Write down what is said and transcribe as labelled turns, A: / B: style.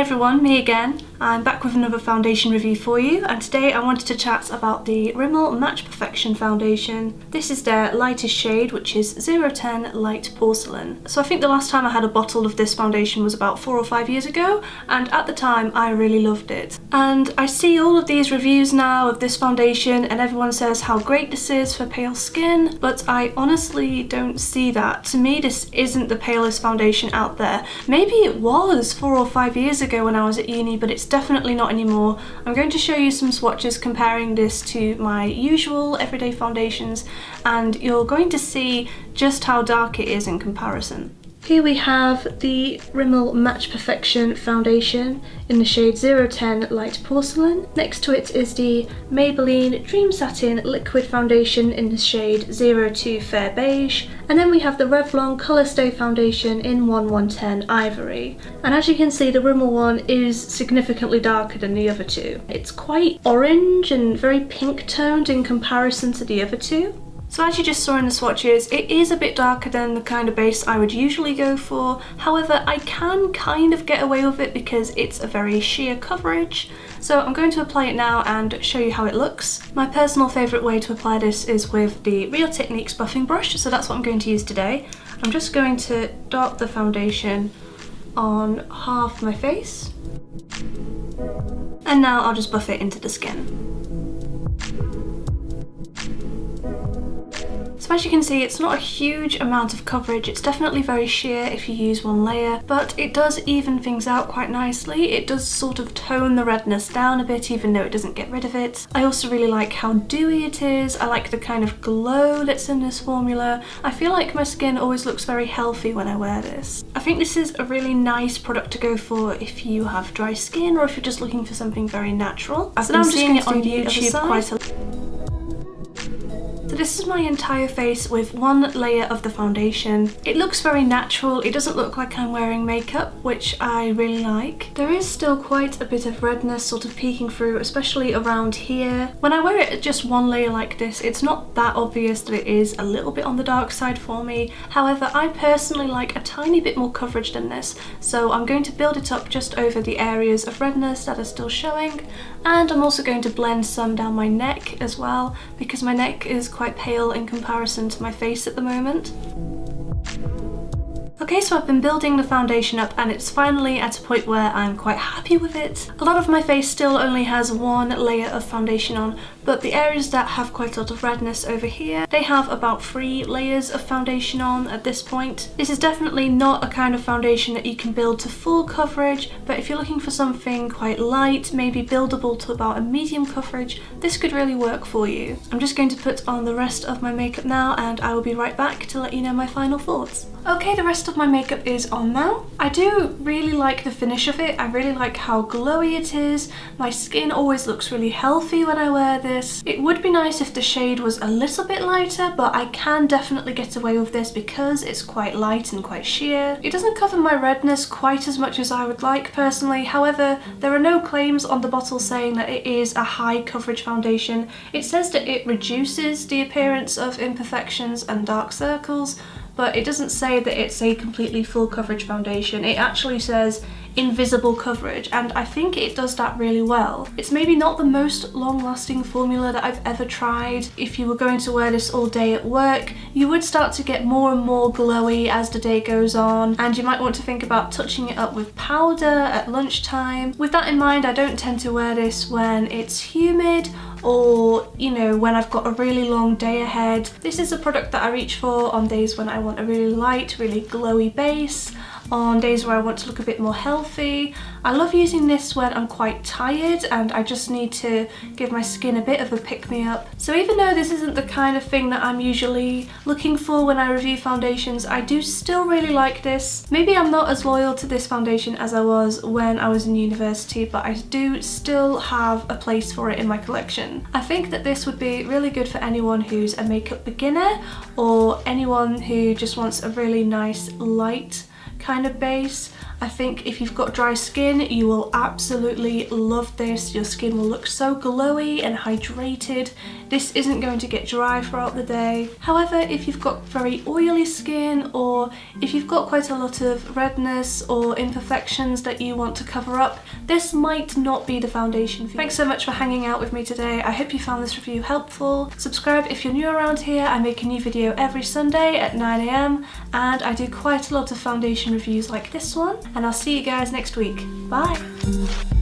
A: everyone, me again. I'm back with another foundation review for you, and today I wanted to chat about the Rimmel Match Perfection foundation. This is their lightest shade, which is 010 Light Porcelain. So I think the last time I had a bottle of this foundation was about 4 or 5 years ago, and at the time I really loved it. And I see all of these reviews now of this foundation and everyone says how great this is for pale skin, but I honestly don't see that. To me, this isn't the palest foundation out there. Maybe it was 4 or 5 years ago when I was at uni, but it's definitely not anymore. I'm going to show you some swatches comparing this to my usual everyday foundations, and you're going to see just how dark it is in comparison. Here we have the Rimmel Match Perfection foundation in the shade 010 Light Porcelain. Next to it is the Maybelline Dream Satin Liquid Foundation in the shade 02 Fair Beige. And then we have the Revlon Colour Stay Foundation in 1110 Ivory. And as you can see, the Rimmel one is significantly darker than the other two. It's quite orange and very pink toned in comparison to the other two. So as you just saw in the swatches, it is a bit darker than the kind of base I would usually go for. However, I can kind of get away with it because it's a very sheer coverage. So I'm going to apply it now and show you how it looks. My personal favourite way to apply this is with the Real Techniques buffing brush, so that's what I'm going to use today. I'm just going to dot the foundation on half my face. And now I'll just buff it into the skin. So as you can see, it's not a huge amount of coverage. It's definitely very sheer if you use one layer, but it does even things out quite nicely. It does sort of tone the redness down a bit, even though it doesn't get rid of it. I also really like how dewy it is. I like the kind of glow that's in this formula. I feel like my skin always looks very healthy when I wear this. I think this is a really nice product to go for if you have dry skin or if you're just looking for something very natural. I've been seeing it on YouTube quite a lot. So this is my entire face with one layer of the foundation. It looks very natural. It doesn't look like I'm wearing makeup, which I really like. There is still quite a bit of redness sort of peeking through, especially around here. When I wear it just one layer like this, it's not that obvious that it is a little bit on the dark side for me. However, I personally like a tiny bit more coverage than this, so I'm going to build it up just over the areas of redness that are still showing. And I'm also going to blend some down my neck as well, because my neck is quite pale in comparison to my face at the moment. Okay, so I've been building the foundation up and it's finally at a point where I'm quite happy with it. A lot of my face still only has one layer of foundation on, but the areas that have quite a lot of redness over here, they have about 3 layers of foundation on at this point. This is definitely not a kind of foundation that you can build to full coverage, but if you're looking for something quite light, maybe buildable to about a medium coverage, this could really work for you. I'm just going to put on the rest of my makeup now and I will be right back to let you know my final thoughts. Okay, the rest of my makeup is on now. I do really like the finish of it. I really like how glowy it is. My skin always looks really healthy when I wear this. It would be nice if the shade was a little bit lighter, but I can definitely get away with this because it's quite light and quite sheer. It doesn't cover my redness quite as much as I would like personally. However, there are no claims on the bottle saying that it is a high coverage foundation. It says that it reduces the appearance of imperfections and dark circles, but it doesn't say that it's a completely full coverage foundation. It actually says invisible coverage, and I think it does that really well. It's maybe not the most long-lasting formula that I've ever tried. If you were going to wear this all day at work, you would start to get more and more glowy as the day goes on, and you might want to think about touching it up with powder at lunchtime. With that in mind, I don't tend to wear this when it's humid or, you know, when I've got a really long day ahead. This is a product that I reach for on days when I want a really light, really glowy base, on days where I want to look a bit more healthy. I love using this when I'm quite tired and I just need to give my skin a bit of a pick-me-up. So even though this isn't the kind of thing that I'm usually looking for when I review foundations, I do still really like this. Maybe I'm not as loyal to this foundation as I was when I was in university, but I do still have a place for it in my collection. I think that this would be really good for anyone who's a makeup beginner or anyone who just wants a really nice light kind of base. I think if you've got dry skin, you will absolutely love this. Your skin will look so glowy and hydrated. This isn't going to get dry throughout the day. However, if you've got very oily skin, or if you've got quite a lot of redness or imperfections that you want to cover up, this might not be the foundation for you. Thanks so much for hanging out with me today. I hope you found this review helpful. Subscribe if you're new around here. I make a new video every Sunday at 9 AM and I do quite a lot of foundation reviews like this one, and I'll see you guys next week. Bye!